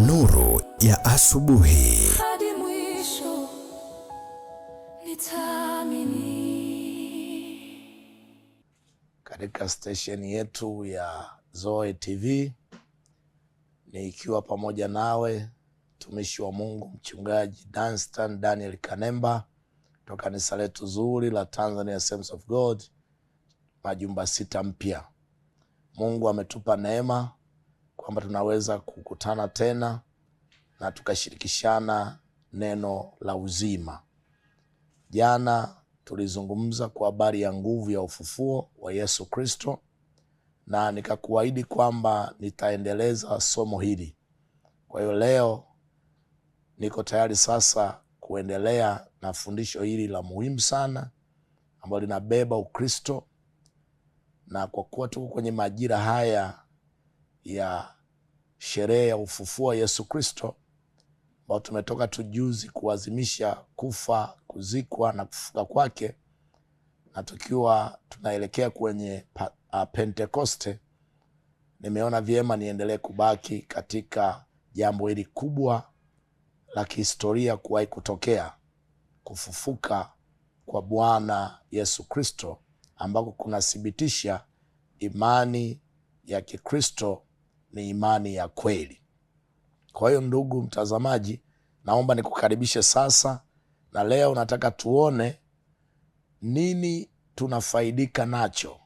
Nuru ya asubuhi. Hadi mwisho nitaamini. Katika station yetu ya Zoe TV nikiwa pamoja nawe mtumishi wa Mungu mchungaji Danstan Daniel Kanemba kutoka kanisa letu zuri la Tanzania Assemblies of God Majumba 6 mpya. Mungu ametupa neema kwamba tunaweza kukutana tena na tukashirikishana neno la uzima. Jana tulizungumza kwa habari ya nguvu ya ufufuo wa Yesu Kristo, na nikakuahidi kwamba nitaendeleza somo hili. Kwa hiyo leo niko tayari sasa kuendelea na fundisho hili la muhimu sana ambalo linabeba Ukristo, na kwa kuwa tuko kwenye majira haya ya sherehe ya ufufuo wa Yesu Kristo ambao tumetoka tujuzi kuadhimisha kufa, kuzikwa na kufufuka kwake, na tukiwa tunaelekea kwenye Pentekoste, nimeona vyema niendelee kubaki katika jambo hili kubwa la kihistoria kuwahi kutokea, kufufuka kwa Bwana Yesu Kristo, ambako kunathibitisha imani ya Kikristo ni imani ya kweli. Kwa hiyo ndugu mtazamaji, naomba nikukaribishe sasa, na leo nataka tuone nini tunafaidika nacho.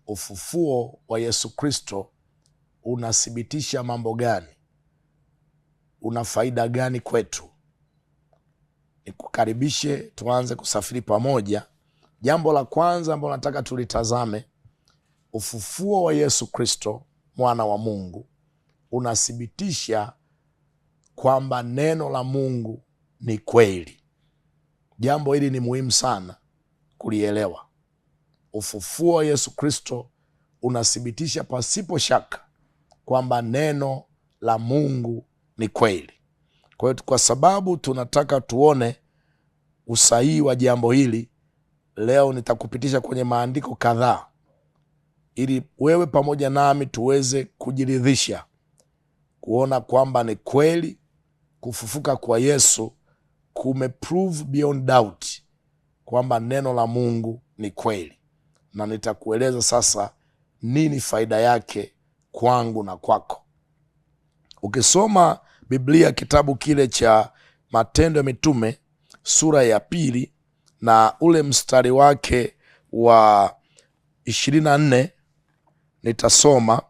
Ufufuo wa Yesu Kristo unathibitisha mambo gani? Una faida gani kwetu? Nikukaribishe tuanze kusafiri pamoja. Jambo la kwanza ambalo nataka tulitazame, ufufuo wa Yesu Kristo mwana wa Mungu unathibitisha kwamba neno la Mungu ni kweli. Jambo hili ni muhimu sana kulielewa. Ufufuo wa Yesu Kristo unathibitisha pasipo shaka kwamba neno la Mungu ni kweli. Kwa hiyo kwa sababu tunataka tuone usahihi wa jambo hili, leo nitakupitisha kwenye maandiko kadhaa ili wewe pamoja nami tuweze kujiridhisha kuona kwamba ni kweli kufufuka kwa Yesu kumeprove beyond doubt kwamba neno la Mungu ni kweli. Na nitakueleza sasa nini faida yake kwangu na kwako. Ukisoma Biblia kitabu kile cha Matendo ya Mitume sura ya 2 na ule mstari wake wa 24, nitasoma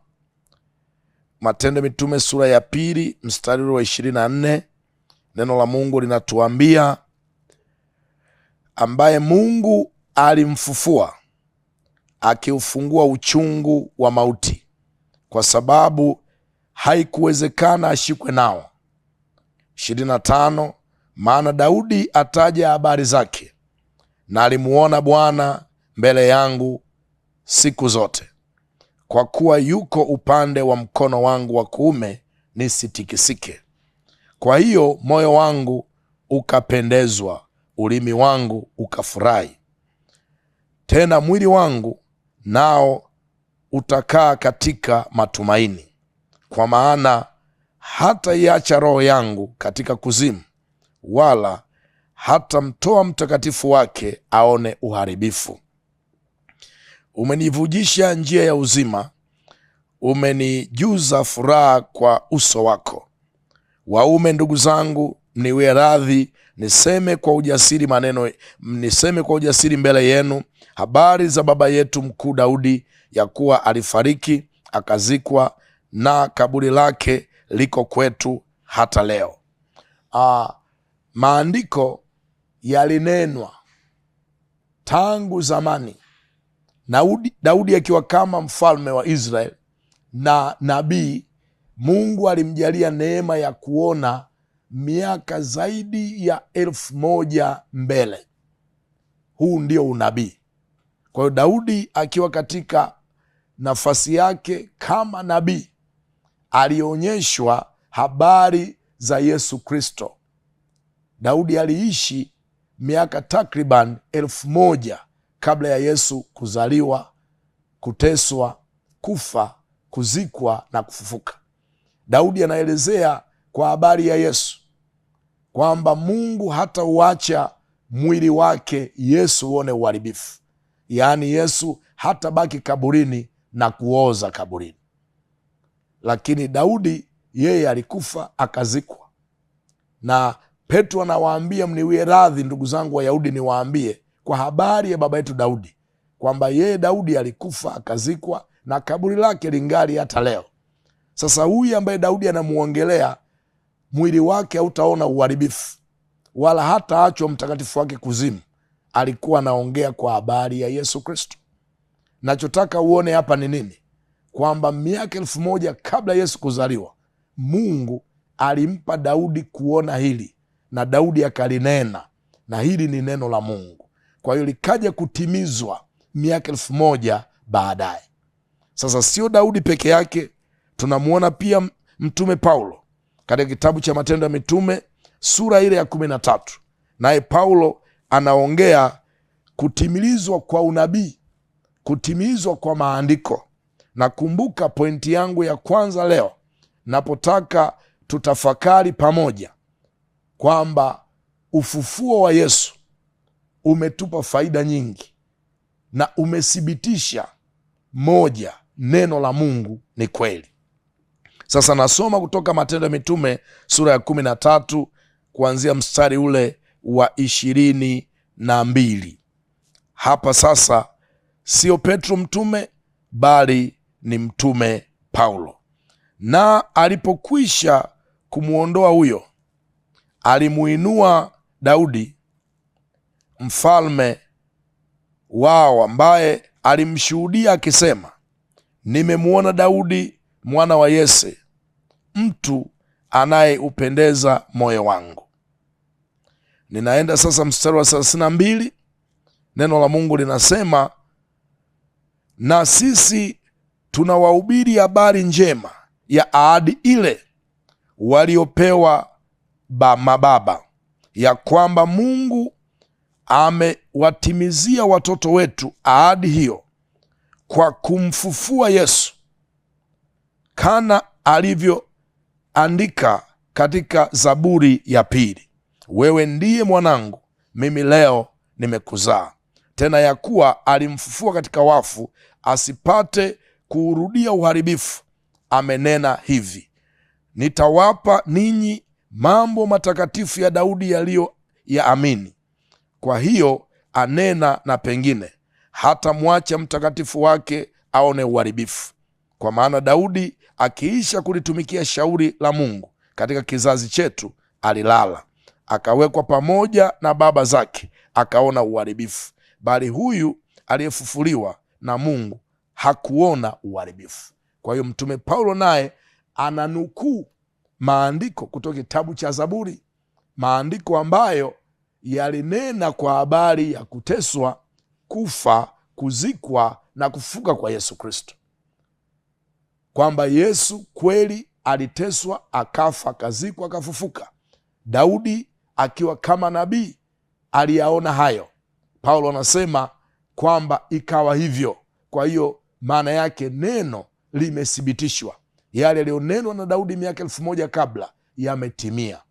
Matendo ya Mitume sura ya 2 mstari wa 24. Neno la Mungu linatuambia, ambaye Mungu alimfufua akiufungua uchungu wa mauti, kwa sababu haikuwezekana ashikwe nao. 25, maana Daudi ataja habari zake, na alimuona Bwana mbele yangu siku zote, kwa kuwa yuko upande wa mkono wangu wa kuume, nisitikisike. Kwa hiyo moyo wangu ukapendezwa, ulimi wangu ukafurahi. Tena mwili wangu nao utakaa katika matumaini, kwa maana hata iacha roho yangu katika kuzimu, wala hata mtoa mtakatifu wake aone uharibifu. Umenivujisha njia ya uzima, umenijuza furaha kwa uso wako. Waume ndugu zangu, mniwie radhi niseme kwa ujasiri mbele yenu habari za baba yetu mkuu Daudi, ya kuwa alifariki akazikwa, na kaburi lake liko kwetu hata leo. Maandiko yalinenwa tangu zamani, Daudi akiwa kama mfalme wa Israeli na nabii. Mungu alimjalia neema ya kuona miaka zaidi ya 1000 mbele. Huu ndio unabii. Kwa hiyo Daudi akiwa katika nafasi yake kama nabii, alionyeshwa habari za Yesu Kristo. Daudi aliishi miaka takriban 1000 kabla ya Yesu kuzaliwa, kuteswa, kufa, kuzikwa na kufufuka. Daudi anaelezea kwa habari ya Yesu kwamba Mungu hata uacha mwili wake Yesu uone uharibifu, yaani Yesu hata baki kaburini na kuoza kaburini. Lakini Daudi yeye alikufa akazikwa, na Petro anawaambia, mniwie radhi ndugu zangu Wayahudi niwaambie kwa habari ya baba yetu Daudi kwamba yeye Daudi alikufa akazikwa na kaburi lake lingali hata leo. Sasa huyu ambaye Daudi anamuongelea, mwili wake hautaona uharibifu wala hata achwa mtakatifu wake kuzimu. Alikuwa anaongea kwa habari ya Yesu Kristo. Nachotaka uone hapa ni nini? Kwamba miaka 1000 kabla Yesu kuzaliwa, Mungu alimpa Daudi kuona hili, na Daudi akalinena, na hili ni neno la Mungu. Kwa hiyo likaja kutimizwa miaka 1000 baadaye. Sasa sio Daudi peke yake, tunamuona pia mtume Paulo katika kitabu cha Matendo ya Mitume sura ile ya 13. Naye Paulo anaongea kutimilizwa kwa unabii, kutimizwa kwa maandiko. Na kumbuka pointi yangu ya kwanza leo, napotaka tutafakari pamoja kwamba ufufuo wa Yesu umetupa faida nyingi na umethibitisha moja, neno la Mungu ni kweli. Sasa nasoma kutoka Matendo ya Mitume sura ya 13 kuanzia mstari ule wa 22. Hapa sasa sio Petro mtume, bali ni mtume Paulo. Na alipokwisha kumuondoa huyo, alimuinua Daudi mfalme wao, ambaye alimshuhudia akisema, nimemuona Daudi mwana wa Yese, mtu anayeupendeza moyo wangu. Ninaenda sasa mstari wa 32. Neno la Mungu linasema, na sisi tunawahubiri habari njema ya ahadi ile waliopewa mababa, ya kwamba Mungu amewatimizia watoto wetu ahadi hiyo kwa kumfufua Yesu, kana alivyoandika katika Zaburi ya 2, wewe ndiye mwanangu, mimi leo nimekuzaa. Tena ya kuwa alimfufua katika wafu, asipate kuurudia uharibifu, amenena hivi, nitawapa ninyi mambo matakatifu ya Daudi yaliyo ya amini. Kwa hiyo anena na pengine hata mwacha mtakatifu wake aone uharibifu. Kwa maana Daudi akiisha kulitumikia shauri la Mungu katika kizazi chetu, alilala akawekwa pamoja na baba zake, akaona uharibifu. Bali huyu aliyefufuliwa na Mungu hakuona uharibifu. Kwa hiyo mtume Paulo naye ananukuu maandiko kutoka kitabu cha Zaburi, maandiko ambayo yalinena kwa habari ya kuteswa, kufa, kuzikwa na kufuka kwa Yesu Kristo, kwamba Yesu kweli aliteswa, akafa, akazikwa, akafufuka. Daudi akiwa kama nabii aliyaona hayo. Paulo anasema kwamba ikawa hivyo. Kwa hiyo maana yake neno limethibitishwa, yale yaliyonenwa na Daudi miaka 1000 kabla yametimia.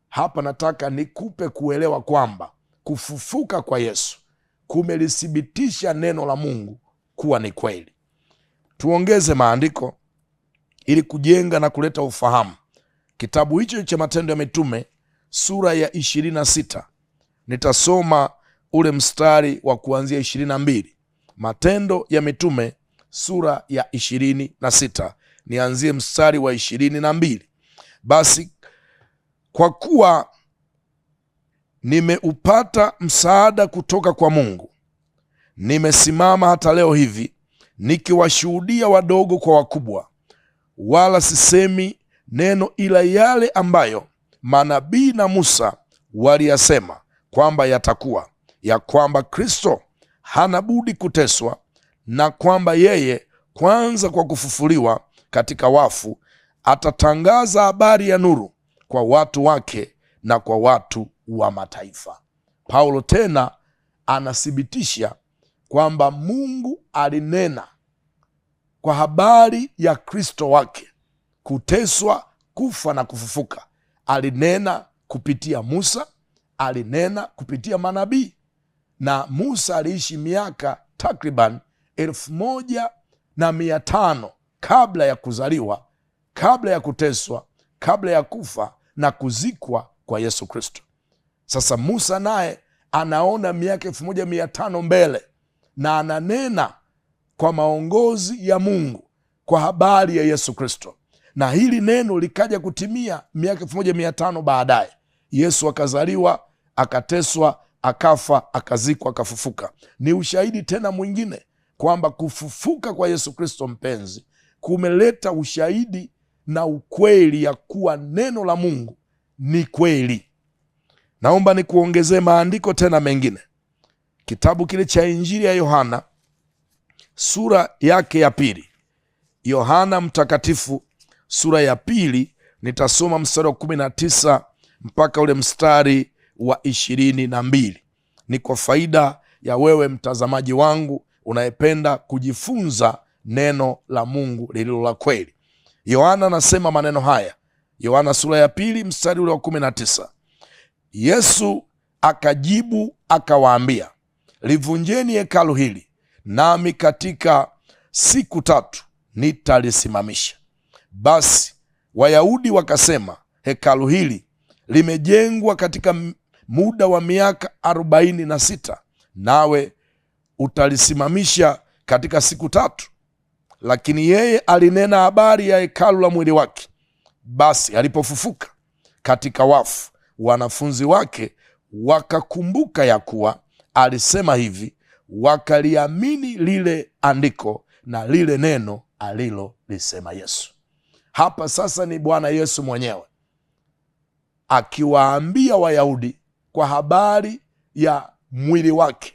Hapa nataka nikupe kuelewa kwamba kufufuka kwa Yesu kumelithibitisha neno la Mungu kuwa ni kweli. Tuongeze maandiko ili kujenga na kuleta ufahamu. Kitabu hicho cha Matendo ya Mitume sura ya 26, nitasoma ule mstari wa kuanzia 22. Matendo ya Mitume sura ya 26, nianzie mstari wa 22. Basi kwa kuwa nimeupata msaada kutoka kwa Mungu, nimesimama hata leo hivi nikiwashuhudia wadogo kwa wakubwa, wala sisemi neno ila yale ambayo manabii na Musa waliyasema kwamba yatakuwa, ya kwamba Kristo hana budi kuteswa, na kwamba yeye kwanza kwa kufufuliwa katika wafu atatangaza habari ya nuru kwa watu wake na kwa watu wa mataifa. Paulo tena anathibitisha kwamba Mungu alinena kwa habari ya Kristo wake kuteswa, kufa na kufufuka. Alinena kupitia Musa, alinena kupitia manabii, na Musa aliishi miaka takriban 1500 kabla ya kuzaliwa, kabla ya kuteswa, kabla ya kufa na kuzikwa kwa Yesu Kristo. Sasa Musa naye anaona miaka 1500 mbele, na ananena kwa maongozi ya Mungu kwa habari ya Yesu Kristo, na hili neno likaja kutimia miaka 1500 baadaye. Yesu akazaliwa, akateswa, akafa, akazikwa, akafufuka. Ni ushahidi tena mwingine kwamba kufufuka kwa Yesu Kristo, mpenzi, kumeleta ushahidi na ukweli ya kuwa neno la Mungu ni kweli. Naomba nikuongezee maandiko tena mengine. Kitabu kile cha Injili ya Yohana sura yake ya 2. Yohana mtakatifu sura ya 2, nitasoma mstari wa 19 mpaka ule mstari wa 22. Ni kwa faida ya wewe mtazamaji wangu unayependa kujifunza neno la Mungu lililo la kweli. Yohana anasema maneno haya. Yohana sura ya 2 mstari ule wa 19. Yesu akajibu akawaambia, livunjeni hekalu hili, nami katika siku 3 nitalisimamisha. Basi Wayahudi wakasema, hekalu hili limejengwa katika muda wa miaka 46, nawe utalisimamisha katika siku 3? Lakini yeye alinena habari ya hekalu la mwili wake. Basi alipofufuka katika wafu, wanafunzi wake wakakumbuka ya kuwa alisema hivi, wakaliamini lile andiko na lile neno alilolisema Yesu. Hapa sasa ni Bwana Yesu mwenyewe akiwaambia Wayahudi kwa habari ya mwili wake.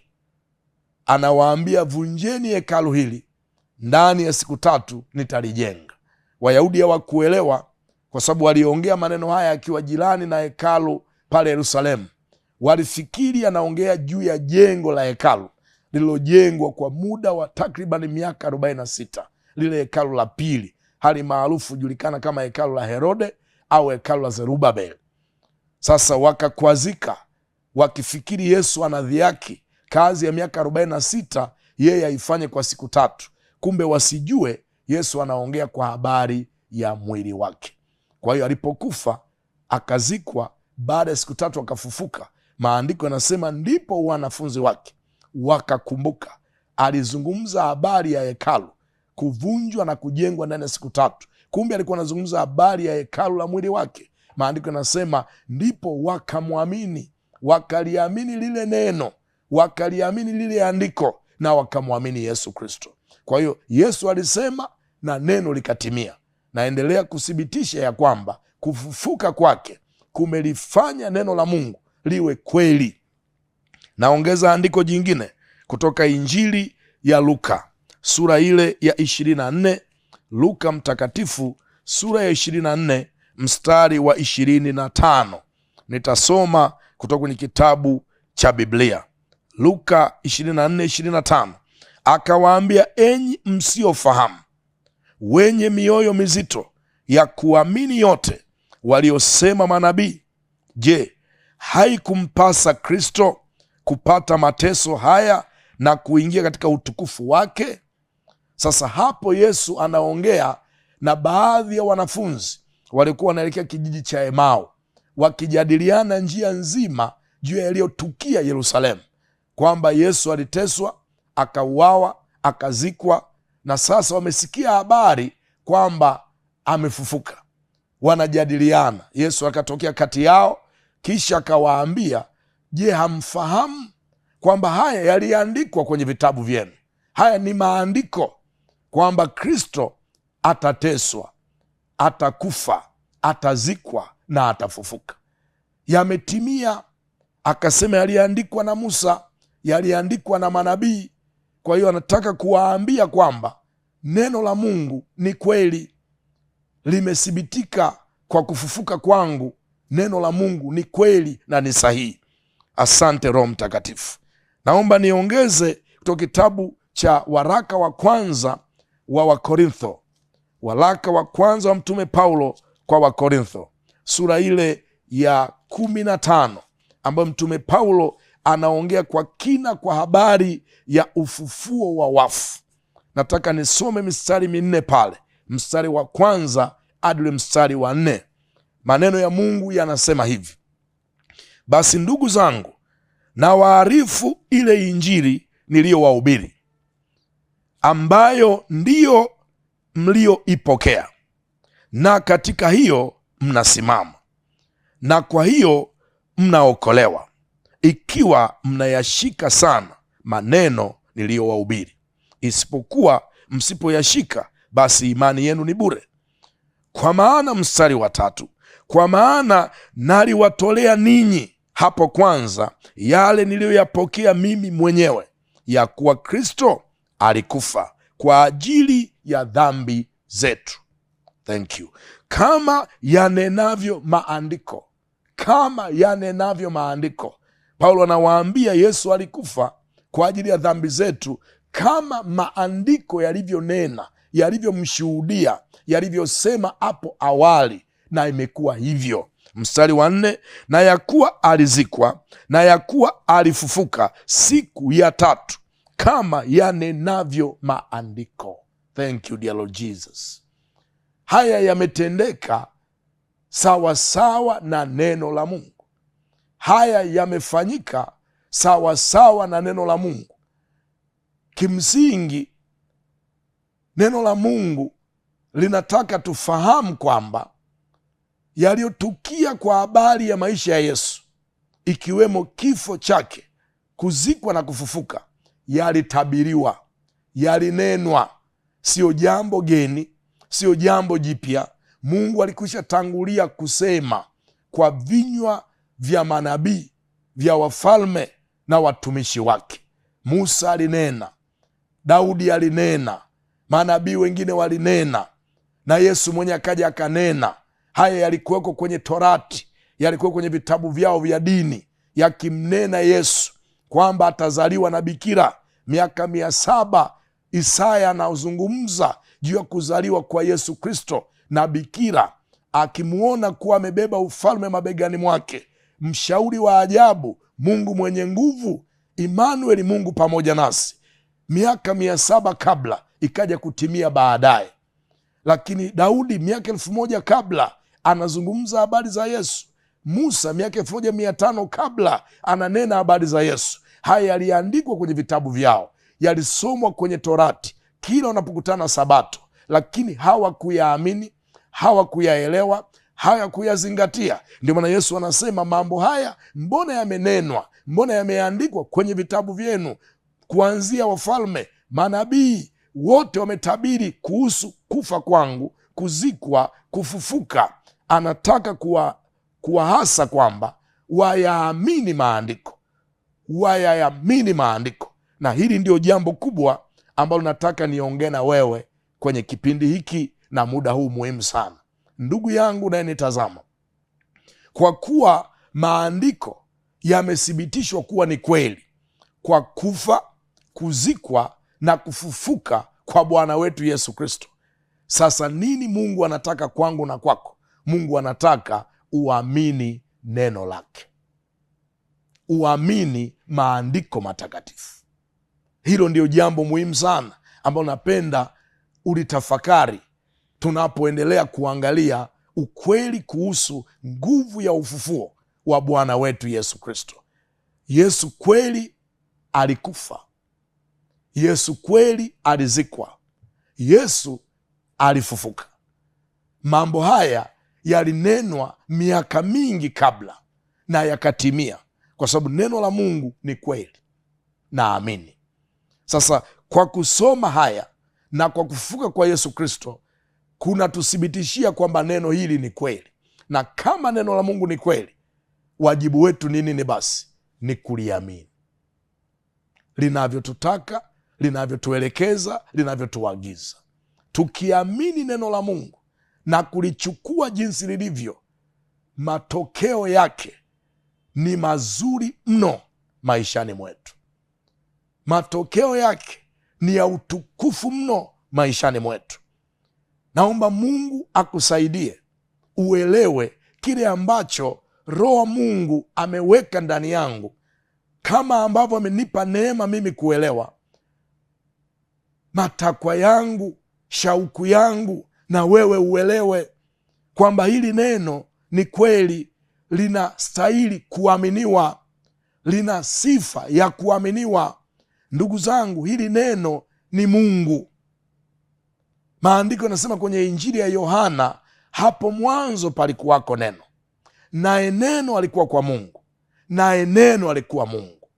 Anawaambia, vunjeni hekalu hili, ndani ya siku 3 nitalijenga. Wayahudi hawakuelewa, kwa sababu waliongea maneno haya akiwa jirani na hekalu pale Yerusalemu. Walifikiri anaongea juu ya jengo la hekalu lililojengwa kwa muda wa takriban miaka 46, lile hekalu la pili, hali maarufu julikana kama hekalu la Herode au hekalu la Zerubabel. Sasa wakakwazika, wakifikiri Yesu anadhiaki kazi ya miaka 46 yeye aifanye kwa siku 3. Kumbe wasijue Yesu anaongea kwa habari ya mwili wake. Kwa hiyo alipokufa akazikwa, baada ya siku 3 akafufuka. Maandiko yanasema ndipo wanafunzi wake wakakumbuka alizungumza habari ya hekalu kuvunjwa na kujengwa ndani ya siku 3. Kumbe alikuwa anazungumza habari ya hekalu la mwili wake. Maandiko yanasema ndipo wakamwamini, wakaliamini lile neno, wakaliamini lile andiko, na wakamwamini Yesu Kristo. Kwa hiyo Yesu alisema na neno likatimia. Naendelea kuthibitisha ya kwamba kufufuka kwake kumelifanya neno la Mungu liwe kweli. Naongeza andiko jingine kutoka Injili ya Luka sura ile ya 24. Luka mtakatifu sura ya 24 mstari wa 25. Nitasoma kutoka kwenye kitabu cha Biblia. Luka 24:25. Akawaambia, enyi msiofahamu, wenye mioyo mizito ya kuamini yote waliosema manabii, je, haikumpasa Kristo kupata mateso haya na kuingia katika utukufu wake? Sasa hapo Yesu anaongea na baadhi ya wanafunzi walikuwa wanaelekea kijiji cha Emau, wakijadiliana njia nzima juu ya yaliyotukia Yerusalemu, kwamba Yesu aliteswa, akauawa, akazikwa, na sasa wamesikia habari kwamba amefufuka. Wanajadiliana. Yesu akatokea kati yao, kisha akawaambia, je, hamfahamu kwamba haya yaliandikwa kwenye vitabu vyenu? Haya ni maandiko kwamba Kristo atateswa, atakufa, atazikwa na atafufuka. Yametimia. Akasema yaliandikwa na Musa, yaliandikwa na manabii. Kwa hiyo anataka kuwaambia kwamba neno la Mungu ni kweli, limethibitika kwa kufufuka kwangu. Neno la Mungu ni kweli na ni sahihi. Asante Roho Mtakatifu. Naomba niongeze kutoka kitabu cha waraka wa kwanza wa Wakorintho, Waraka wa kwanza wa Mtume Paulo kwa Wakorintho, sura ile ya 15, ambayo Mtume Paulo anaongea kwa kina kwa habari ya ufufuo wa wafu. Nataka nisome mistari minne pale, mstari wa kwanza hadi ule mstari wa 4. Maneno ya Mungu yanasema hivi: basi ndugu zangu, na waarifu ile Injili niliyowahubiri, ambayo ndiyo mlioipokea, na katika hiyo mnasimama, na kwa hiyo mnaokolewa, ikiwa mnayashika sana maneno niliyowahubiri. Isipokuwa msipoyashika, basi imani yenu ni bure. Kwa maana, mstari wa 3, kwa maana naliwatolea ninyi hapo kwanza yale niliyoyapokea mimi mwenyewe, ya kuwa Kristo alikufa kwa ajili ya dhambi zetu. Thank you. Kama yanenavyo maandiko, kama yanenavyo maandiko. Paulo anawaambia Yesu alikufa kwa ajili ya dhambi zetu, kama maandiko yalivyonena, yalivyomshuhudia, yalivyosema hapo awali, na imekuwa hivyo. Mstari wa 4, na ya kuwa alizikwa, na ya kuwa alifufuka siku ya 3, kama yanenavyo maandiko. Thank you dear Lord Jesus. Haya yametendeka sawa sawa na neno la Mungu. Haya yamefanyika sawa sawa na neno la Mungu. Kimsingi, neno la Mungu linataka tufahamu kwamba yaliyotukia kwa habari ya maisha ya Yesu, ikiwemo kifo chake, kuzikwa na kufufuka, yalitabiriwa, yalinenwa. Sio jambo geni, sio jambo jipya. Mungu alikwisha tangulia kusema kwa vinywa vya manabii, vya wafalme na watumishi wake. Musa alinena, Daudi alinena, manabii wengine walinena, na Yesu mwenye akaja akanena. Haya yalikuweko kwenye Torati, yalikuwa kwenye vitabu vyao vya dini, yakimnena Yesu kwamba atazaliwa na bikira. Miaka 700 Isaya anaozungumza juu ya kuzaliwa kwa Yesu Kristo na bikira, akimuona kuwa amebeba ufalme mabegani mwake, mshauri wa ajabu, Mungu mwenye nguvu, Imanueli, Mungu pamoja nasi. Miaka 700 kabla, ikaja kutimia baadaye. Lakini Daudi miaka 1000 kabla anazungumza habari za Yesu. Musa miaka 1500 kabla ananena habari za Yesu. Haya yaliandikwa kwenye vitabu vyao, yalisomwa kwenye Torati kila wanapokutana Sabato, lakini hawakuyaamini, hawakuyaelewa, hawakuyazingatia. Ndio maana Yesu anasema, mambo haya mbona yamenenwa, mbona yameandikwa kwenye vitabu vyenu? Kuanzia wafalme, manabii wote wametabiri kuhusu kufa kwangu, kuzikwa, kufufuka. Anataka kuwahasa kwamba wayaamini maandiko, wayaamini maandiko. Na hili ndio jambo kubwa ambalo nataka niongee na wewe kwenye kipindi hiki na muda huu muhimu sana, ndugu yangu naye nitazama. Kwa kuwa maandiko yamethibitishwa kuwa ni kweli kwa kufa, kuzikwa na kufufuka kwa Bwana wetu Yesu Kristo. Sasa nini Mungu anataka kwangu na kwako? Mungu anataka uamini neno lake, uamini maandiko matakatifu. Hilo ndio jambo muhimu sana ambalo napenda ulitafakari tunapoendelea kuangalia ukweli kuhusu nguvu ya ufufuo wa Bwana wetu Yesu Kristo. Yesu kweli alikufa, Yesu kweli alizikwa, Yesu alifufuka. Mambo haya yalinenwa miaka mingi kabla na yakatimia, kwa sababu neno la Mungu ni kweli. Naamini sasa kwa kusoma haya na kwa kufufuka kwa Yesu Kristo kunatuthibitishia kwamba neno hili ni kweli. Na kama neno la Mungu ni kweli, wajibu wetu ni nini? Basi ni kuliamini linavyotutaka, linavyotuelekeza, linavyotuagiza. Tukiamini neno la Mungu na kulichukua jinsi lilivyo, matokeo yake ni mazuri mno maishani mwetu. Matokeo yake ni ya utukufu mno maishani mwetu. Naomba Mungu akusaidie uelewe kile ambacho Roho wa Mungu ameweka ndani yangu, kama ambavyo amenipa neema mimi kuelewa. Matakwa yangu, shauku yangu, na wewe uelewe kwamba hili neno ni kweli, linastahili kuaminiwa, lina sifa ya kuaminiwa. Ndugu zangu, hili neno ni Mungu. Maandiko yanasema kwenye Injili ya Yohana, hapo mwanzo palikuwako neno, naye neno alikuwa kwa Mungu, naye neno alikuwa Mungu.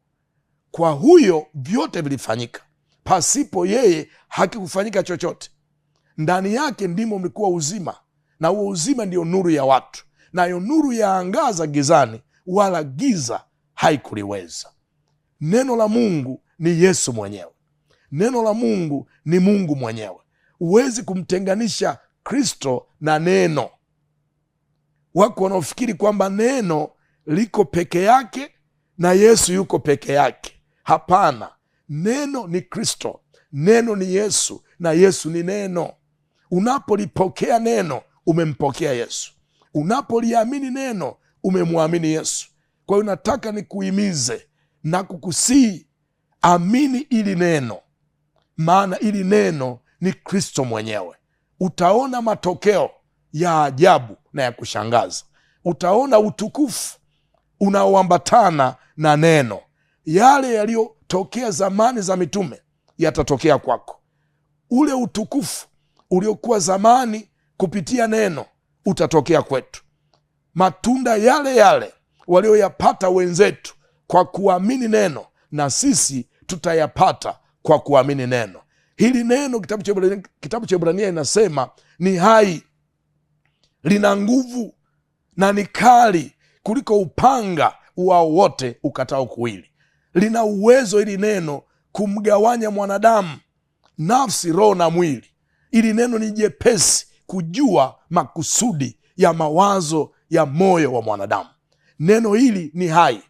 Kwa huyo vyote vilifanyika, pasipo yeye hakikufanyika chochote. Ndani yake ndimo mlikuwa uzima, na huo uzima ndio nuru ya watu, nayo nuru yaangaza gizani, wala giza haikuliweza. Neno la Mungu ni Yesu mwenyewe. Neno la Mungu ni Mungu mwenyewe. Huwezi kumtenganisha Kristo na neno. Wako wanaofikiri kwamba neno liko peke yake na Yesu yuko peke yake. Hapana, neno ni Kristo, neno ni Yesu, na Yesu ni neno. Unapolipokea neno, umempokea Yesu. Unapoliamini neno, umemwamini Yesu. Kwa hiyo nataka nikuhimize na kukusii, amini ili neno, maana ili neno ni Kristo mwenyewe. Utaona matokeo ya ajabu na ya kushangaza. Utaona utukufu unaoambatana na neno. Yale yaliyotokea zamani za mitume yatatokea kwako. Ule utukufu uliokuwa zamani kupitia neno utatokea kwetu. Matunda yale yale walioyapata wenzetu kwa kuamini neno, na sisi tutayapata kwa kuamini neno. Hili neno, kitabu cha Ibrania inasema ni hai, lina nguvu, na ni kali kuliko upanga wao wote ukatao kuwili. Lina uwezo hili neno kumgawanya mwanadamu nafsi, roho na mwili. Hili neno ni jepesi kujua makusudi ya mawazo ya moyo wa mwanadamu. Neno hili ni hai.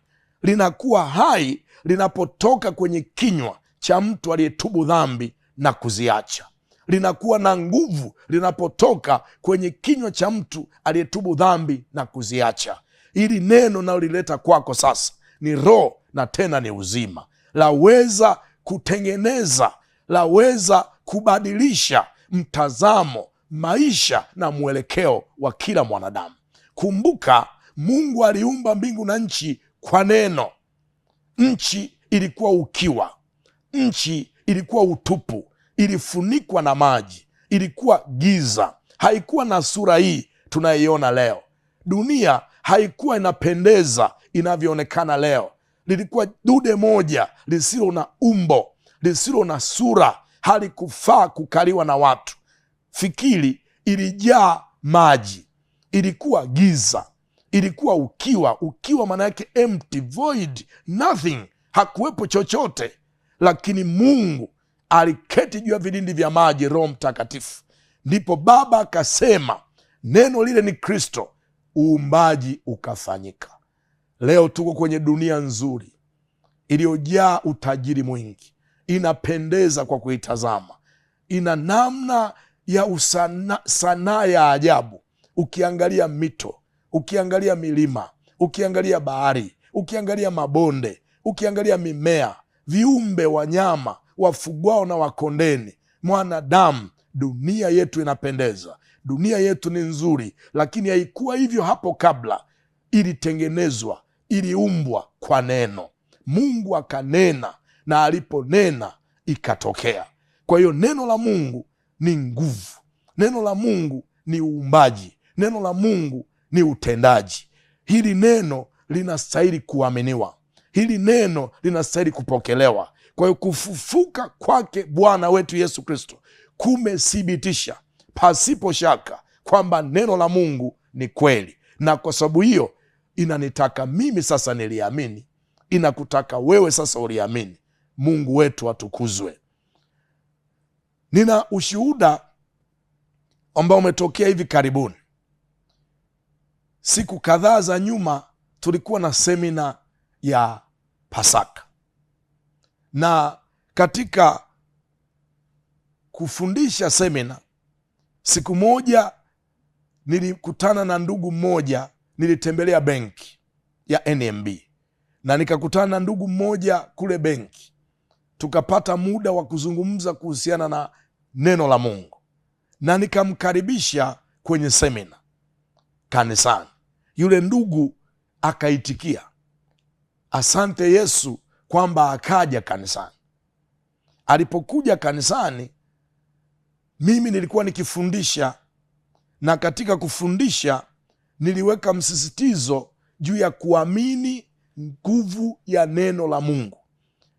Linakuwa hai linapotoka kwenye kinywa cha mtu aliyetubu dhambi na kuziacha. Linakuwa na nguvu linapotoka kwenye kinywa cha mtu aliyetubu dhambi na kuziacha. Hili neno nalolileta kwako sasa ni roho na tena ni uzima. Laweza kutengeneza, laweza kubadilisha mtazamo, maisha na mwelekeo wa kila mwanadamu. Kumbuka, Mungu aliumba mbingu na nchi kwa neno. Nchi ilikuwa ukiwa, nchi ilikuwa utupu, ilifunikwa na maji, ilikuwa giza, haikuwa na sura hii tunayoiona leo. Dunia haikuwa inapendeza inavyoonekana leo. Lilikuwa dude moja lisilo na umbo, lisilo na sura, halikufaa kukaliwa na watu. Fikiri, ilijaa maji, ilikuwa giza, ilikuwa ukiwa. Ukiwa maana yake empty, void, nothing, hakuwepo chochote. Lakini Mungu aliketi juu ya vilindi vya maji, Roho Mtakatifu. Ndipo Baba akasema, neno lile ni Kristo, uumbaji ukafanyika. Leo tuko kwenye dunia nzuri iliyojaa utajiri mwingi, inapendeza kwa kuitazama, ina namna ya sanaa ya ajabu. Ukiangalia mito, ukiangalia milima, ukiangalia bahari, ukiangalia mabonde, ukiangalia mimea, viumbe, wanyama wafugwao na wakondeni, mwanadamu, dunia yetu inapendeza. Dunia yetu ni nzuri, lakini haikuwa hivyo hapo kabla. Ilitengenezwa, iliumbwa kwa neno. Mungu akanena, na aliponena ikatokea. Kwa hiyo neno la Mungu ni nguvu, neno la Mungu ni uumbaji, neno la Mungu ni utendaji. Hili neno linastahili kuaminiwa, hili neno linastahili kupokelewa. Kwa hiyo kufufuka kwake Bwana wetu Yesu Kristo kumethibitisha pasipo shaka kwamba neno la Mungu ni kweli, na kwa sababu hiyo inanitaka mimi sasa niliamini, inakutaka wewe sasa uliamini. Mungu wetu atukuzwe. Nina ushuhuda ambao umetokea hivi karibuni. Siku kadhaa za nyuma tulikuwa na semina ya Pasaka, na katika kufundisha semina Siku moja nilikutana na ndugu mmoja, nilitembelea benki ya NMB na nikakutana na ndugu mmoja kule benki, tukapata muda wa kuzungumza kuhusiana na neno la Mungu, na nikamkaribisha kwenye semina kanisani. Yule ndugu akaitikia, asante Yesu, kwamba akaja kanisani. Alipokuja kanisani, mimi nilikuwa nikifundisha, na katika kufundisha niliweka msisitizo juu ya kuamini nguvu ya neno la Mungu.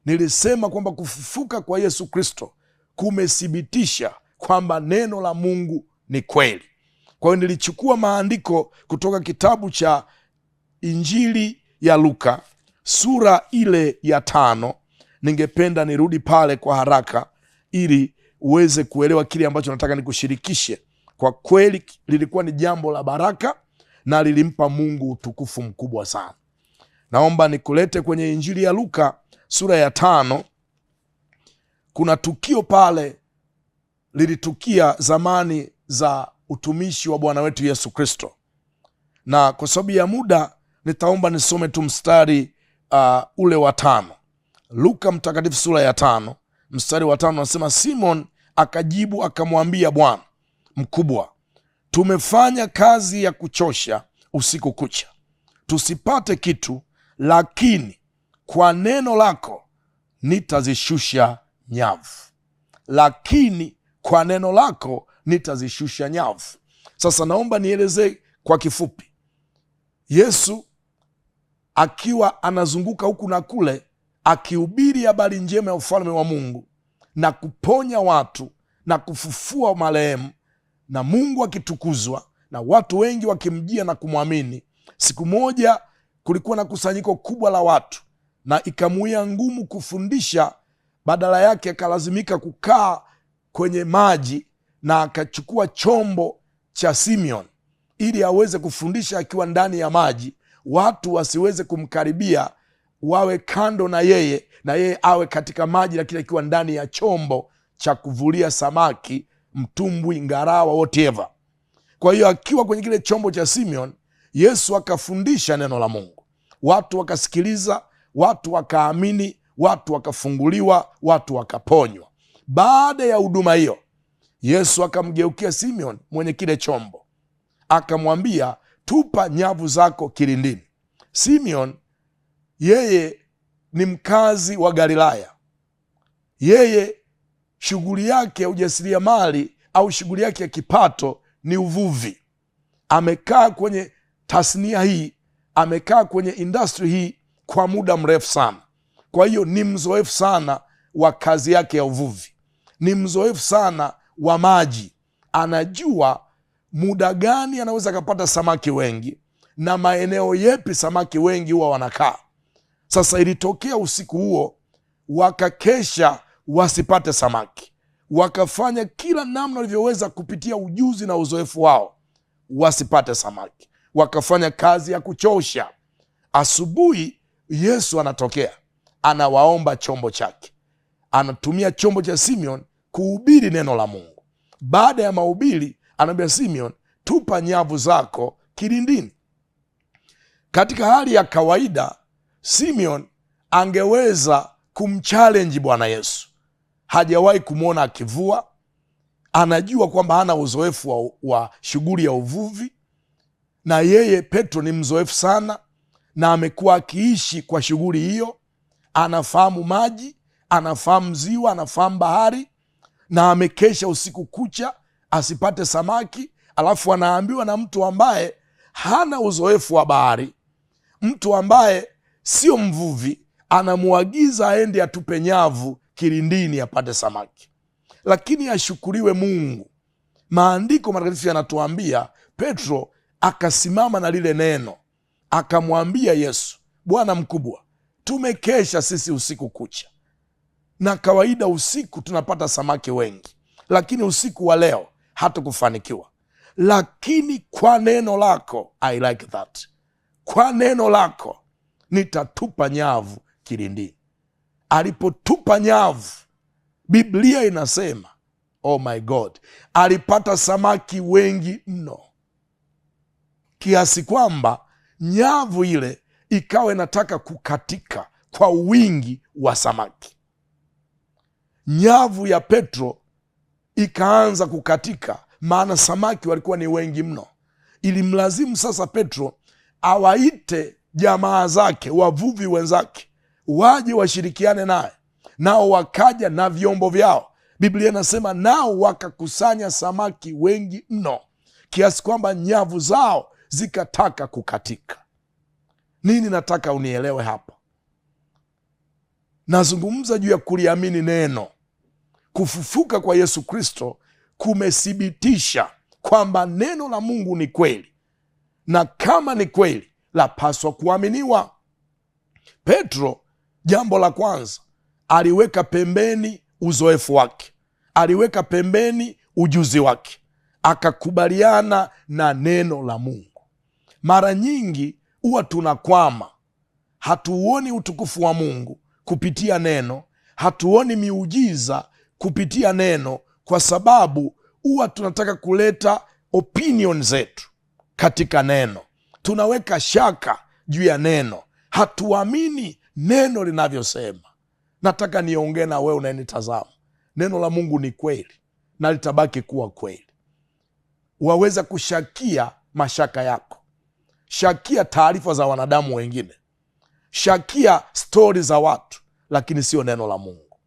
Nilisema kwamba kufufuka kwa Yesu Kristo kumethibitisha kwamba neno la Mungu ni kweli. Kwa hiyo nilichukua maandiko kutoka kitabu cha Injili ya Luka sura ile ya 5. Ningependa nirudi pale kwa haraka ili uweze kuelewa kile ambacho nataka nikushirikishe. Kwa kweli lilikuwa ni jambo la baraka na lilimpa Mungu utukufu mkubwa sana. Naomba nikulete kwenye Injili ya Luka sura ya 5. Kuna tukio pale lilitukia zamani za utumishi wa Bwana wetu Yesu Kristo, na kwa sababu ya muda nitaomba nisome tu mstari ule wa 5. Luka mtakatifu sura ya 5 mstari wa 5 nasema, Simon akajibu akamwambia Bwana mkubwa, tumefanya kazi ya kuchosha usiku kucha, tusipate kitu, lakini kwa neno lako nitazishusha nyavu. Lakini kwa neno lako nitazishusha nyavu. Sasa naomba nielezee kwa kifupi. Yesu akiwa anazunguka huku na kule akihubiri habari njema ya ufalme wa Mungu na kuponya watu na kufufua marehemu, na Mungu akitukuzwa na watu wengi wakimjia na kumwamini. Siku moja kulikuwa na kusanyiko kubwa la watu na ikamuia ngumu kufundisha, badala yake akalazimika kukaa kwenye maji na akachukua chombo cha Simeon ili aweze kufundisha akiwa ndani ya maji, watu wasiweze kumkaribia, wawe kando na yeye awe katika maji, lakini akiwa ndani ya chombo cha kuvulia samaki, mtumbwi, ngarawa, whatever. Kwa hiyo akiwa kwenye kile chombo cha Simeon, Yesu akafundisha neno la Mungu, watu wakasikiliza, watu wakaamini, watu wakafunguliwa, watu wakaponywa. Baada ya huduma hiyo, Yesu akamgeukia Simeon mwenye kile chombo akamwambia, tupa nyavu zako kilindini. Simeon yeye ni mkazi wa Galilaya. Yeye shughuli yake ya ujasiriamali au shughuli yake ya kipato ni uvuvi. Amekaa kwenye tasnia hii, amekaa kwenye industry hii kwa muda mrefu sana. Kwa hiyo ni mzoefu sana wa kazi yake ya uvuvi, ni mzoefu sana wa maji. Anajua muda gani anaweza akapata samaki wengi na maeneo yepi samaki wengi huwa wanakaa. Sasa ilitokea usiku huo wakakesha wasipate samaki, wakafanya kila namna walivyoweza kupitia ujuzi na uzoefu wao wasipate samaki, wakafanya kazi ya kuchosha. Asubuhi Yesu anatokea, anawaomba chombo chake, anatumia chombo cha Simeon kuhubiri neno la Mungu. Baada ya mahubiri anaambia Simeon, tupa nyavu zako kilindini. Katika hali ya kawaida Simeon angeweza kumchallenge Bwana Yesu. Hajawahi kumwona akivua, anajua kwamba hana uzoefu wa shughuli ya uvuvi, na yeye Petro ni mzoefu sana na amekuwa akiishi kwa shughuli hiyo. Anafahamu maji, anafahamu ziwa, anafahamu bahari, na amekesha usiku kucha asipate samaki. Alafu anaambiwa na mtu ambaye hana uzoefu wa bahari, mtu ambaye sio mvuvi, anamuagiza aende atupe nyavu kilindini apate samaki. Lakini ashukuriwe Mungu, maandiko matakatifu yanatuambia Petro akasimama na lile neno, akamwambia Yesu, Bwana mkubwa, tumekesha sisi usiku kucha, na kawaida usiku tunapata samaki wengi, lakini usiku wa leo hatukufanikiwa. Lakini kwa neno lako, I like that, kwa neno lako nitatupa nyavu kilindini. Alipotupa nyavu, Biblia inasema Oh my God, alipata samaki wengi mno kiasi kwamba nyavu ile ikawa inataka kukatika kwa wingi wa samaki. Nyavu ya Petro ikaanza kukatika, maana samaki walikuwa ni wengi mno. Ilimlazimu sasa Petro awaite jamaa zake, wavuvi wenzake, waje washirikiane naye. Nao wakaja na vyombo vyao. Biblia inasema nao wakakusanya samaki wengi mno kiasi kwamba nyavu zao zikataka kukatika. Nini nataka unielewe hapa? Nazungumza juu ya kuliamini neno. Kufufuka kwa Yesu Kristo kumethibitisha kwamba neno la Mungu ni kweli, na kama ni kweli lapaswa kuaminiwa. Petro, jambo la kwanza, aliweka pembeni uzoefu wake, aliweka pembeni ujuzi wake, akakubaliana na neno la Mungu. Mara nyingi huwa tunakwama, hatuoni utukufu wa Mungu kupitia neno, hatuoni miujiza kupitia neno, kwa sababu huwa tunataka kuleta opinion zetu katika neno. Tunaweka shaka juu ya neno, hatuamini neno linavyosema. Nataka niongee na wewe unayenitazama, neno la Mungu ni kweli na litabaki kuwa kweli. Waweza kushakia mashaka yako, shakia taarifa za wanadamu wengine, shakia stori za watu, lakini sio neno la Mungu.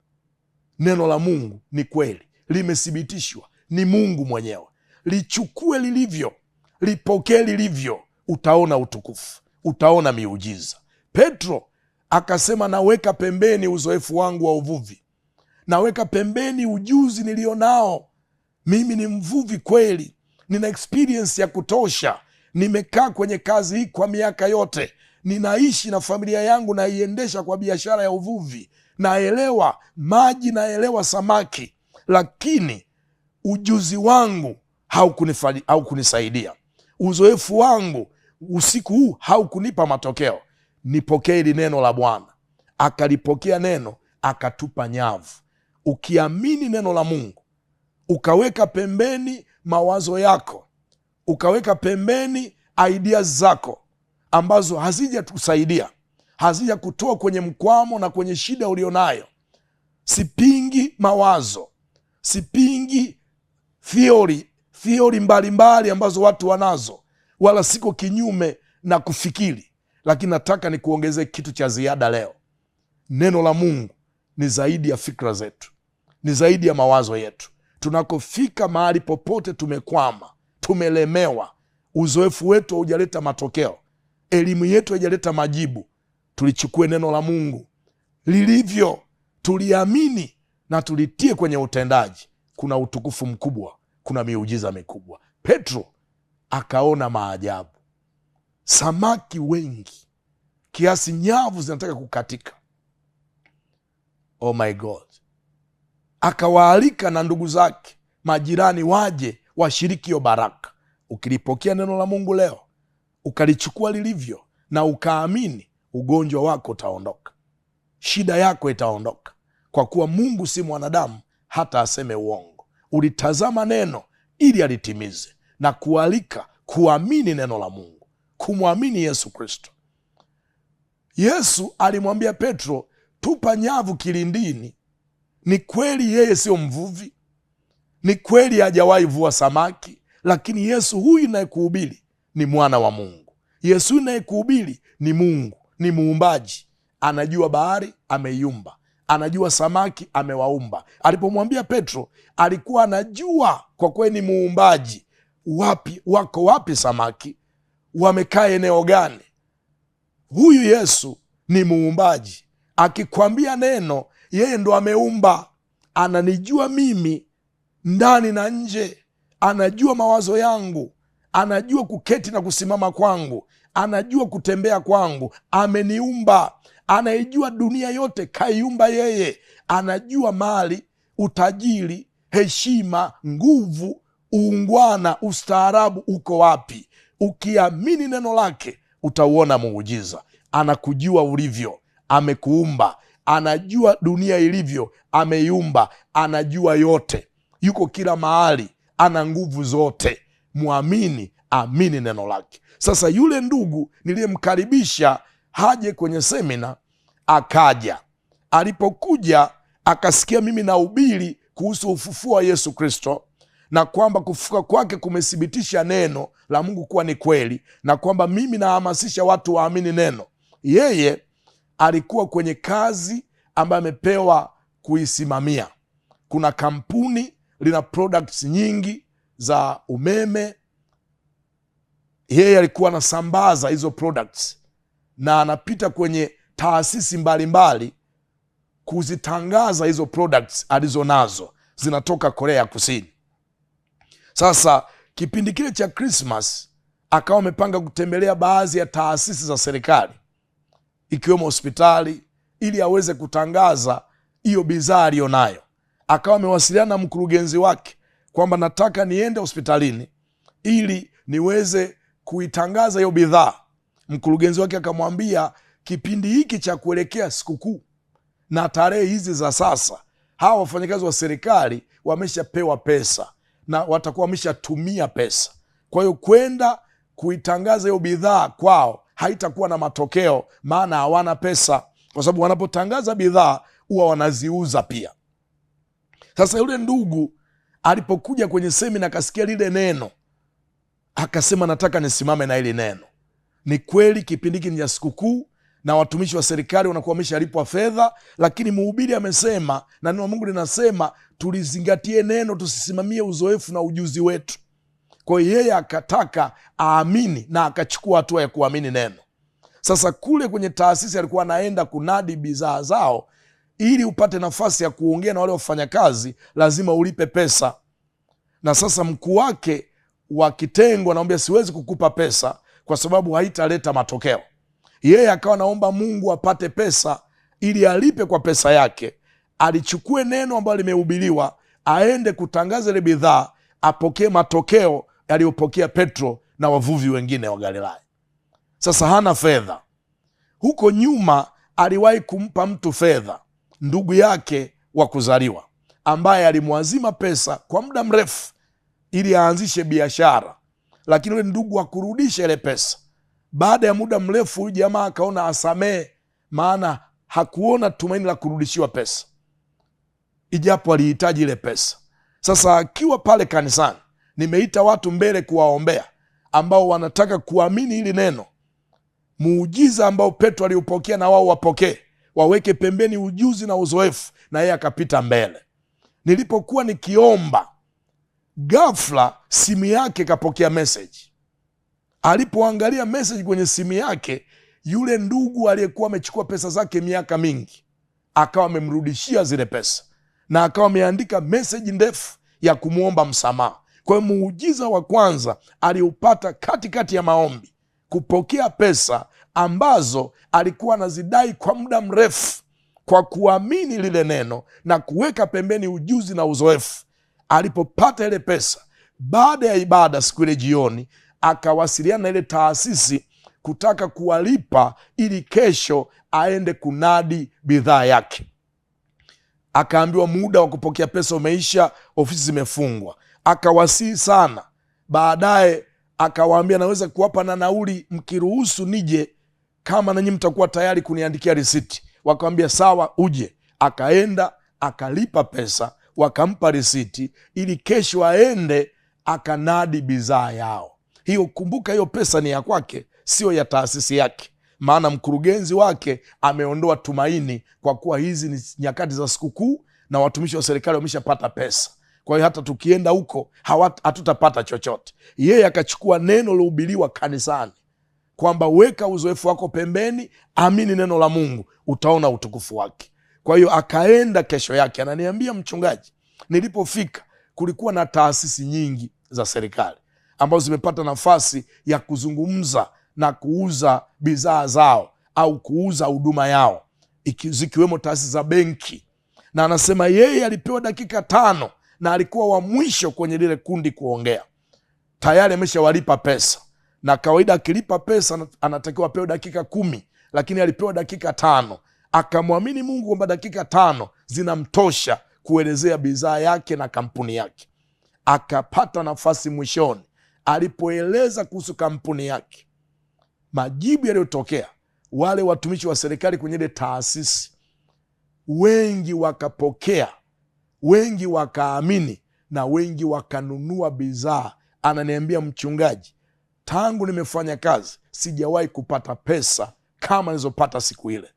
Neno la Mungu ni kweli, limethibitishwa, ni Mungu mwenyewe. Lichukue lilivyo, lipokee lilivyo, utaona utukufu, utaona miujiza. Petro akasema, naweka pembeni uzoefu wangu wa uvuvi, naweka pembeni ujuzi nilio nao. Mimi ni mvuvi kweli, nina experience ya kutosha, nimekaa kwenye kazi hii kwa miaka yote, ninaishi na familia yangu, naiendesha kwa biashara ya uvuvi, naelewa maji, naelewa samaki, lakini ujuzi wangu haukunisaidia. Uzoefu wangu usiku huu haukunipa matokeo. Nipokee hili neno la Bwana. Akalipokea neno, akatupa nyavu. Ukiamini neno la Mungu, ukaweka pembeni mawazo yako, ukaweka pembeni ideas zako ambazo hazija tusaidia, hazija kutoa kwenye mkwamo na kwenye shida ulionayo. Sipingi mawazo, sipingi theory mbalimbali ambazo watu wanazo, wala siko kinyume na kufikiri, lakini nataka ni kuongeze kitu cha ziada leo. Neno la Mungu ni zaidi ya fikra zetu, ni zaidi ya mawazo yetu. Tunakofika mahali popote tumekwama, tumelemewa, uzoefu wetu haujaleta matokeo, elimu yetu haijaleta majibu, tulichukue neno la Mungu lilivyo, tuliamini na tulitie kwenye utendaji. Kuna utukufu mkubwa, kuna miujiza mikubwa. Petro akaona maajabu, samaki wengi kiasi nyavu zinataka kukatika. Oh my God. Akawaalika na ndugu zake, majirani, waje washiriki hiyo baraka. Ukilipokea neno la Mungu leo, ukalichukua lilivyo na ukaamini, ugonjwa wako utaondoka, shida yako itaondoka, kwa kuwa Mungu si mwanadamu hata aseme uongo. Ulitazama neno ili alitimize, na kualika kuamini neno la Mungu, kumwamini Yesu Kristo. Yesu alimwambia Petro, tupa nyavu kilindini. Ni kweli yeye sio mvuvi, ni kweli hajawahi vua samaki, lakini Yesu huyu nayekuhubiri ni mwana wa Mungu. Yesu nayekuhubiri ni Mungu, ni muumbaji. Anajua bahari, ameiumba. Anajua samaki, amewaumba. Alipomwambia Petro, alikuwa anajua kwa kweli ni muumbaji. Wako wapi samaki? Wamekaa eneo gani? Huyu Yesu ni muumbaji. Akikwambia neno, yeye ndo ameumba. Ananijua mimi ndani na nje, anajua mawazo yangu, anajua kuketi na kusimama kwangu, anajua kutembea kwangu. Ameniumba, anaijua dunia yote, kaiumba yeye. Anajua mali, utajiri, heshima, nguvu, uungwana, ustaarabu uko wapi. Ukiamini neno lake utauona muujiza. Anakujua ulivyo, amekuumba. Anajua dunia ilivyo, ameiumba. Anajua yote. yuko kila mahali, ana nguvu zote. Muamini, amini neno lake. Sasa yule ndugu niliyemkaribisha haje kwenye semina, akaja. Alipokuja akasikia mimi nahubiri kuhusu ufufuo wa Yesu Kristo, na kwamba kufufuka kwake kumethibitisha neno la Mungu kuwa ni kweli, na kwamba mimi nahamasisha watu waamini neno. Yeye alikuwa kwenye kazi ambayo amepewa kuisimamia. Kuna kampuni lina products nyingi za umeme. Yeye alikuwa anasambaza hizo products na anapita kwenye taasisi mbalimbali kuzitangaza hizo products alizonazo, zinatoka Korea ya Kusini. Sasa kipindi kile cha Christmas akawa amepanga kutembelea baadhi ya taasisi za serikali ikiwemo hospitali ili aweze kutangaza hiyo bidhaa aliyonayo. Akawa amewasiliana na mkurugenzi wake kwamba nataka niende hospitalini ili niweze kuitangaza hiyo bidhaa. Mkurugenzi wake akamwambia kipindi hiki cha kuelekea sikukuu na tarehe hizi za sasa, hawa wafanyakazi wa serikali wameshapewa pesa na watakuwa wameshatumia pesa. Kwa hiyo kwenda kuitangaza hiyo bidhaa kwao haitakuwa na matokeo, maana hawana pesa, kwa sababu wanapotangaza bidhaa huwa wanaziuza pia. Sasa yule ndugu alipokuja kwenye semina akasikia lile neno, akasema nataka nisimame na hili neno. Ni kweli kipindi hiki ni cha sikukuu na watumishi wa serikali wanakuwa wameshalipwa fedha, lakini mhubiri amesema na neno la Mungu linasema tulizingatie neno, tusisimamie uzoefu na ujuzi wetu. Kwa hiyo yeye akataka aamini na akachukua hatua ya kuamini neno. Sasa kule kwenye taasisi alikuwa anaenda kunadi bidhaa zao. Ili upate nafasi ya kuongea na wale wafanyakazi lazima ulipe pesa. Na sasa mkuu wake wa kitengo anamwambia siwezi kukupa pesa kwa sababu haitaleta matokeo. Yeye akawa naomba Mungu apate pesa ili alipe kwa pesa yake, alichukue neno ambalo limehubiriwa, aende kutangaza ile bidhaa, apokee matokeo yaliyopokea Petro na wavuvi wengine wa Galilaya. Sasa hana fedha. Huko nyuma aliwahi kumpa mtu fedha, ndugu yake wa kuzaliwa, ambaye alimwazima pesa kwa muda mrefu ili aanzishe biashara, lakini yule ndugu hakurudisha ile pesa. Baada ya muda mrefu huyu jamaa akaona asamee, maana hakuona tumaini la kurudishiwa pesa, ijapo alihitaji ile pesa. Sasa akiwa pale kanisani, nimeita watu mbele kuwaombea ambao wanataka kuamini hili neno, muujiza ambao Petro aliupokea na wao wapokee, waweke pembeni ujuzi na uzoefu, na yeye akapita mbele. Nilipokuwa nikiomba, ghafla simu yake kapokea message. Alipoangalia message kwenye simu yake, yule ndugu aliyekuwa amechukua pesa zake miaka mingi akawa amemrudishia zile pesa, na akawa ameandika message ndefu ya kumwomba msamaha. Kwa hiyo muujiza wa kwanza aliupata katikati ya maombi, kupokea pesa ambazo alikuwa anazidai kwa muda mrefu, kwa kuamini lile neno na kuweka pembeni ujuzi na uzoefu. Alipopata ile pesa, baada ya ibada siku ile jioni, akawasiliana na ile taasisi kutaka kuwalipa ili kesho aende kunadi bidhaa yake. Akaambiwa muda wa kupokea pesa umeisha, ofisi zimefungwa. Akawasihi sana. Baadaye akawaambia naweza kuwapa na nauli mkiruhusu nije, kama nanyi mtakuwa tayari kuniandikia risiti. Wakamwambia sawa, uje. Akaenda akalipa pesa, wakampa risiti ili kesho aende akanadi bidhaa yao. Hiyo, kumbuka, hiyo pesa ni ya kwake, sio ya taasisi yake, maana mkurugenzi wake ameondoa tumaini kwa kuwa hizi ni nyakati za sikukuu na watumishi wa serikali wameshapata pesa. Kwa hiyo hata tukienda huko hatutapata chochote. Yeye akachukua neno lilohubiriwa kanisani kwamba weka uzoefu wako pembeni, amini neno la Mungu, utaona utukufu wake. Kwa hiyo akaenda kesho yake. Ananiambia mchungaji, nilipofika kulikuwa na taasisi nyingi za serikali ambazo zimepata nafasi ya kuzungumza na kuuza bidhaa zao au kuuza huduma yao, zikiwemo taasisi za benki. Na anasema yeye alipewa dakika 5 na alikuwa wa mwisho kwenye lile kundi kuongea. Tayari ameshawalipa pesa, na kawaida akilipa pesa anatakiwa apewe dakika 10, lakini alipewa dakika 5. Akamwamini Mungu kwamba dakika 5 zinamtosha kuelezea bidhaa yake na kampuni yake. Akapata nafasi mwishoni, alipoeleza kuhusu kampuni yake, majibu yaliyotokea, wale watumishi wa serikali kwenye ile taasisi wengi wakapokea, wengi wakaamini, na wengi wakanunua bidhaa. Ananiambia, mchungaji, tangu nimefanya kazi sijawahi kupata pesa kama nilizopata siku ile.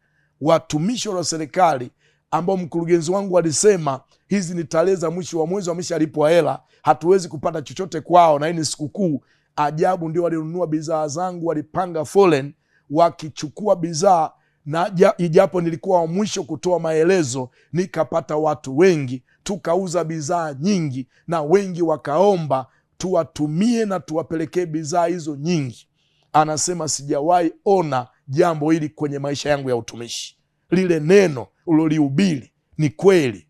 Watumishi wa serikali ambao mkurugenzi wangu alisema hizi ni tarehe za mwisho wa mwezi, wameshalipwa hela, hatuwezi kupata chochote kwao na hii ni sikukuu. Ajabu, ndio walinunua bidhaa zangu, walipanga foleni wakichukua bidhaa, na ijapo nilikuwa wa mwisho kutoa maelezo, nikapata watu wengi, tukauza bidhaa nyingi, na wengi wakaomba tuwatumie na tuwapelekee bidhaa hizo nyingi. Anasema sijawahi ona jambo hili kwenye maisha yangu ya utumishi. Lile neno ulilolihubiri ni kweli.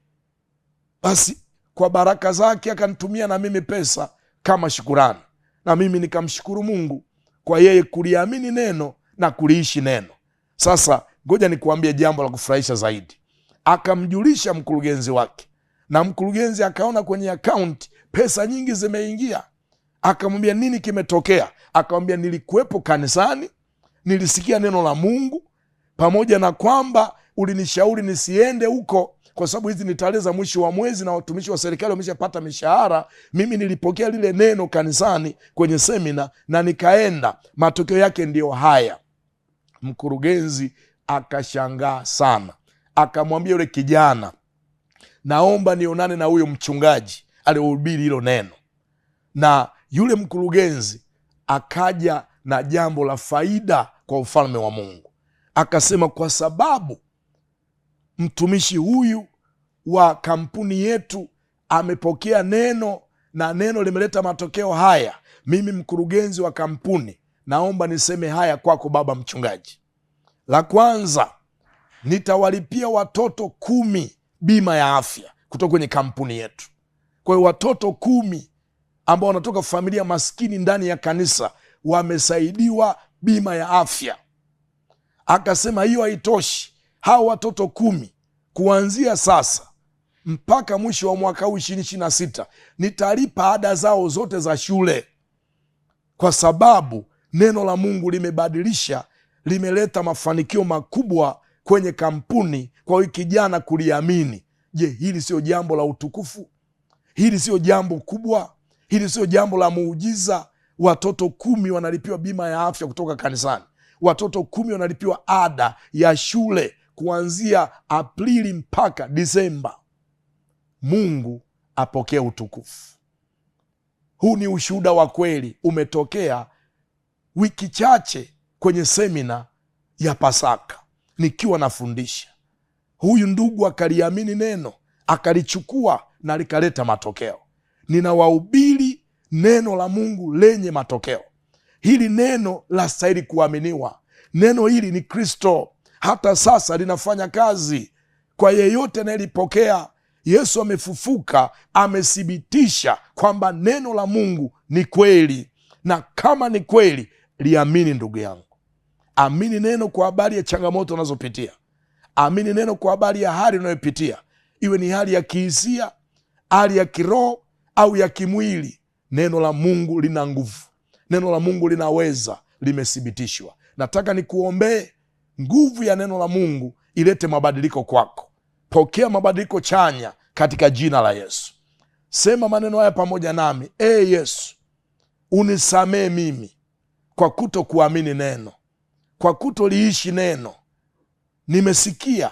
Basi kwa baraka zake akanitumia na mimi pesa kama shukurani, na mimi nikamshukuru Mungu kwa yeye kuliamini neno na kuliishi neno. Sasa ngoja nikuambie jambo la kufurahisha zaidi. Akamjulisha mkurugenzi wake, na mkurugenzi akaona kwenye akaunti pesa nyingi zimeingia. Akamwambia, nini kimetokea? Akamwambia, nilikuwepo kanisani, nilisikia neno la Mungu, pamoja na kwamba ulinishauri nisiende huko kwa sababu hizi ni tarehe za mwisho wa mwezi na watumishi wa serikali wameshapata mishahara. Mimi nilipokea lile neno kanisani kwenye semina na nikaenda. Matokeo yake ndiyo haya. Mkurugenzi akashangaa sana, akamwambia yule kijana, naomba nionane na huyo mchungaji aliyehubiri hilo neno. Na yule mkurugenzi akaja na jambo la faida kwa ufalme wa Mungu. Akasema, kwa sababu mtumishi huyu wa kampuni yetu amepokea neno na neno limeleta matokeo haya, mimi mkurugenzi wa kampuni naomba niseme haya kwako baba mchungaji. La kwanza, nitawalipia watoto 10 bima ya afya kutoka kwenye kampuni yetu. Kwa hiyo watoto 10 ambao wanatoka familia maskini ndani ya kanisa wamesaidiwa bima ya afya. Akasema hiyo haitoshi. Hao watoto 10 kuanzia sasa mpaka mwisho wa mwaka huu 2026 nitalipa ada zao zote za shule, kwa sababu neno la Mungu limebadilisha, limeleta mafanikio makubwa kwenye kampuni kwa huyu kijana kuliamini. Je, hili sio jambo la utukufu? Hili sio jambo kubwa? Hili sio jambo la muujiza? Watoto 10 wanalipiwa bima ya afya kutoka kanisani. Watoto 10 wanalipiwa ada ya shule kuanzia Aprili mpaka Disemba. Mungu apokee utukufu. Huu ni ushuhuda wa kweli, umetokea wiki chache kwenye semina ya Pasaka nikiwa nafundisha. Huyu ndugu akaliamini neno, akalichukua na likaleta matokeo. Ninawahubiri neno la Mungu lenye matokeo. Hili neno lastahili kuaminiwa. Neno hili ni Kristo, hata sasa linafanya kazi kwa yeyote anayelipokea. Yesu amefufuka, amethibitisha kwamba neno la Mungu ni kweli, na kama ni kweli, liamini ndugu yangu. Amini neno kwa habari ya changamoto unazopitia. Amini neno kwa habari ya hali unayopitia, iwe ni hali ya kihisia, hali ya kiroho au ya kimwili. Neno la Mungu lina nguvu, neno la Mungu linaweza, limethibitishwa. Nataka nikuombee nguvu ya neno la Mungu ilete mabadiliko kwako. Pokea mabadiliko chanya katika jina la Yesu. Sema maneno haya pamoja nami. Yesu, unisamee mimi kwa kuto kuamini neno, kwa kuto liishi neno. Nimesikia,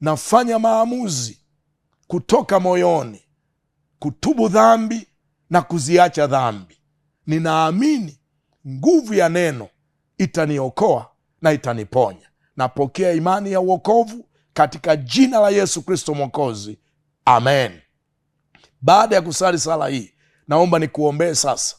nafanya maamuzi kutoka moyoni kutubu dhambi na kuziacha dhambi. Ninaamini nguvu ya neno itaniokoa na itaniponya. Napokea imani ya uokovu katika jina la Yesu Kristo Mwokozi, amen. Baada ya kusali sala hii, naomba nikuombee sasa.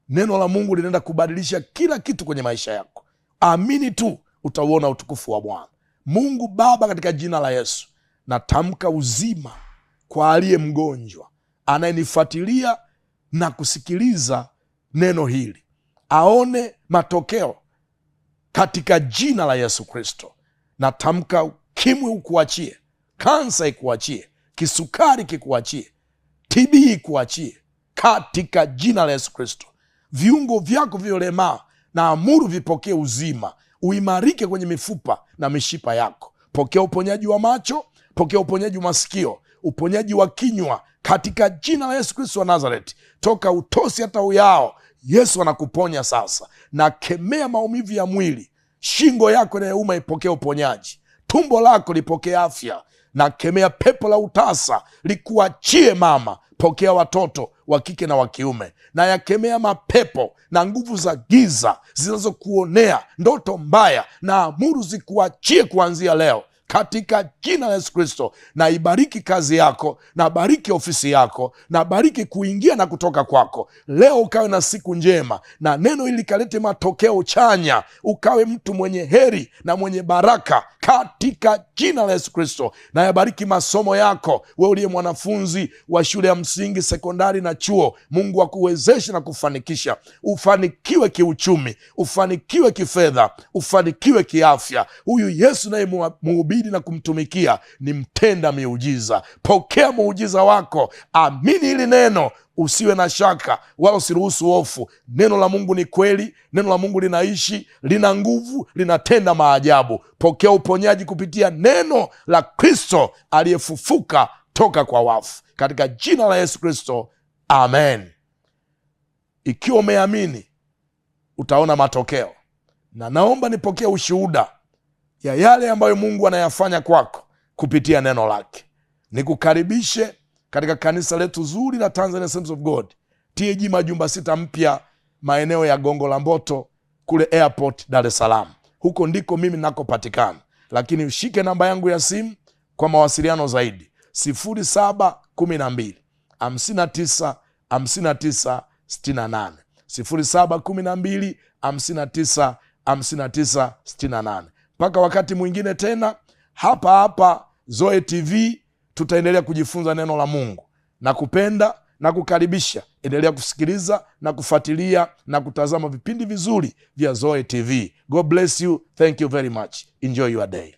Neno la Mungu linaenda kubadilisha kila kitu kwenye maisha yako. Amini tu, utauona utukufu wa Bwana. Mungu Baba, katika jina la Yesu natamka uzima kwa aliye mgonjwa anayenifuatilia na kusikiliza neno hili, aone matokeo katika jina la Yesu Kristo. Natamka ukimwi ukuachie, kansa ikuachie, kisukari kikuachie, TB ikuachie katika jina la Yesu Kristo. Viungo vyako viliolemaa na amuru vipokee uzima, uimarike kwenye mifupa na mishipa yako. Pokea uponyaji wa macho, pokea uponyaji wa masikio, uponyaji wa kinywa katika jina la Yesu Kristo wa Nazareti. Toka utosi hata uyao, Yesu anakuponya sasa. Na kemea maumivu ya mwili, shingo yako inayouma ipokee uponyaji, tumbo lako lipokee afya. Na kemea pepo la utasa likuachie mama, pokea watoto wa kike na wa kiume. Na yakemea mapepo na nguvu za giza zinazokuonea ndoto mbaya, na amuru zikuachie kuanzia leo katika jina la Yesu Kristo. Na ibariki kazi yako, na bariki ofisi yako, na bariki kuingia na kutoka kwako. Leo ukawe na siku njema, na neno hili kalete matokeo chanya, ukawe mtu mwenye heri na mwenye baraka katika jina la Yesu Kristo. Na yabariki masomo yako, wewe uliye mwanafunzi wa shule ya msingi, sekondari na chuo. Mungu akuwezeshe na kufanikisha, ufanikiwe kiuchumi, ufanikiwe kifedha, ufanikiwe kiafya. Huyu Yesu naye mhubiri na kumtumikia ni mtenda miujiza. Pokea muujiza wako, amini hili neno, usiwe na shaka wala usiruhusu hofu. Neno la Mungu ni kweli, neno la Mungu linaishi, lina nguvu, linatenda maajabu. Pokea uponyaji kupitia neno la Kristo aliyefufuka toka kwa wafu katika jina la Yesu Kristo, amen. Ikiwa umeamini utaona matokeo, na naomba nipokee ushuhuda ya yale ambayo Mungu anayafanya kwako kupitia neno lake. Nikukaribishe katika kanisa letu zuri la Tanzania Assemblies of God TAG Majumba 6 mpya, maeneo ya Gongo la Mboto kule airport Dar es Salaam. Huko ndiko mimi nakopatikana, lakini ushike namba yangu ya simu kwa mawasiliano zaidi, 0712 59 59 68, 0712 59 59 68. Mpaka wakati mwingine tena, hapa hapa Zoe TV tutaendelea kujifunza neno la Mungu. Na kupenda na kukaribisha, endelea kusikiliza na kufuatilia na kutazama vipindi vizuri vya Zoe TV. God bless you. Thank you very much. Enjoy your day.